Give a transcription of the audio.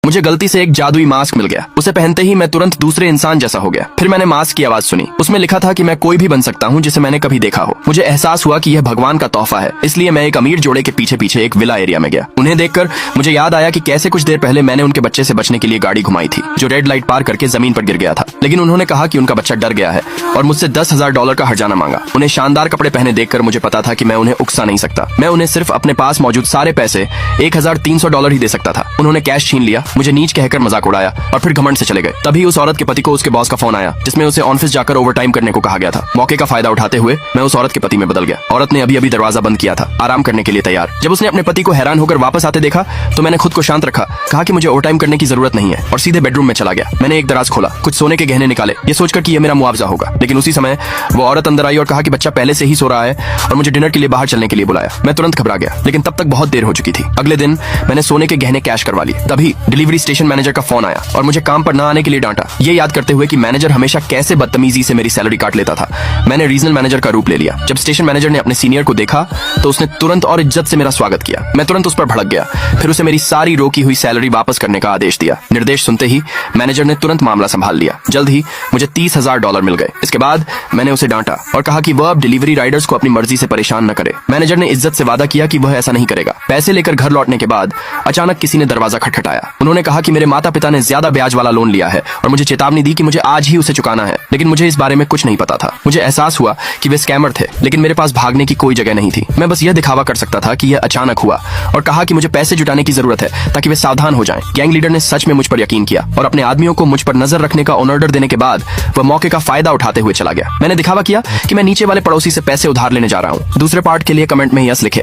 मुझे गलती से एक जादुई मास्क मिल गया। उसे पहनते ही मैं तुरंत दूसरे इंसान जैसा हो गया। फिर मैंने मास्क की आवाज सुनी। उसमें लिखा था कि मैं कोई भी बन सकता हूँ जिसे मैंने कभी देखा हो। मुझे एहसास हुआ कि यह भगवान का तोहफा है, इसलिए मैं एक अमीर जोड़े के पीछे पीछे एक विला एरिया में गया। उन्हें देखकर मुझे याद आया कि कैसे कुछ देर पहले मैंने उनके बच्चे से बचने के लिए गाड़ी घुमाई थी, जो रेड लाइट पार करके जमीन पर गिर गया था। लेकिन उन्होंने कहा कि उनका बच्चा डर गया है और मुझसे $10,000 का हर्जाना मांगा। उन्हें शानदार कपड़े पहने देखकर मुझे पता था कि मैं उन्हें उकसा नहीं सकता। मैं उन्हें सिर्फ अपने पास मौजूद सारे पैसे $1,300 ही दे सकता था। उन्होंने कैश छीन लिया, मुझे नीच कहकर मजाक उड़ाया और फिर घमंड से चले गए। तभी उस औरत के पति को उसके बॉस का फोन आया, जिसमें उसे ऑफिस जाकर ओवरटाइम करने को कहा गया था। मौके का फायदा उठाते हुए मैं उस औरत के पति में बदल गया। औरत ने अभी अभी दरवाजा बंद किया था, आराम करने के लिए तैयार। जब उसने अपने पति को हैरान होकर वापस आते देखा तो मैंने खुद को शांत रखा, कहा कि मुझे ओवरटाइम करने की जरूरत नहीं है और सीधे बेडरूम में चला गया। मैंने एक दराज खोला, कुछ सोने के गहने निकाले, ये सोचकर कि यह मेरा मुआवजा होगा। लेकिन उसी समय वो औरत अंदर आई और कहा कि बच्चा पहले से ही सो रहा है और मुझे डिनर के लिए बाहर चलने के लिए बुलाया। मैं तुरंत घबरा गया, लेकिन तब तक बहुत देर हो चुकी थी। अगले दिन मैंने सोने के गहने कैश करवा लिए। तभी डिलीवरी स्टेशन मैनेजर का फोन आया और मुझे काम पर न आने के लिए डांटा, ये याद करते हुए कि मैनेजर हमेशा कैसे बदतमीजी से मेरी सैलरी काट लेता था। मैंने रीजनल मैनेजर का रूप ले लिया। जब स्टेशन मैनेजर ने अपने सीनियर को देखा तो उसने तुरंत और इज्जत से मेरा स्वागत किया। मैं तुरंत उस पर भड़क गया, फिर उसे मेरी सारी रोकी हुई सैलरी वापस करने का आदेश दिया। निर्देश सुनते ही मैनेजर ने तुरंत मामला संभाल लिया। जल्द ही मुझे $30,000 मिल गए। इसके बाद मैंने उसे डांटा और कहा कि वह अब डिलीवरी राइडर्स को अपनी मर्जी से परेशान न करे। मैनेजर ने इज्जत से वादा किया कि वह ऐसा नहीं करेगा। पैसे लेकर घर लौटने के बाद अचानक किसी ने दरवाजा खटखटाया। उन्होंने कहा कि मेरे माता पिता ने ज्यादा ब्याज वाला लोन लिया है और मुझे चेतावनी दी कि मुझे आज ही उसे चुकाना है। लेकिन मुझे इस बारे में कुछ नहीं पता था। मुझे एहसास हुआ कि वे स्कैमर थे, लेकिन मेरे पास भागने की कोई जगह नहीं थी। मैं बस यह दिखावा कर सकता था कि यह अचानक हुआ और कहा कि मुझे पैसे जुटाने की जरूरत है ताकि वे सावधान हो जाएं। गैंग लीडर ने सच में मुझ पर यकीन किया और अपने आदमियों को मुझ पर नजर रखने का ऑर्डर देने के बाद वह मौके का फायदा उठाते हुए चला गया। मैंने दिखावा किया कि मैं नीचे वाले पड़ोसी से पैसे उधार लेने जा रहा हूँ। दूसरे पार्ट के लिए कमेंट में यस लिखे।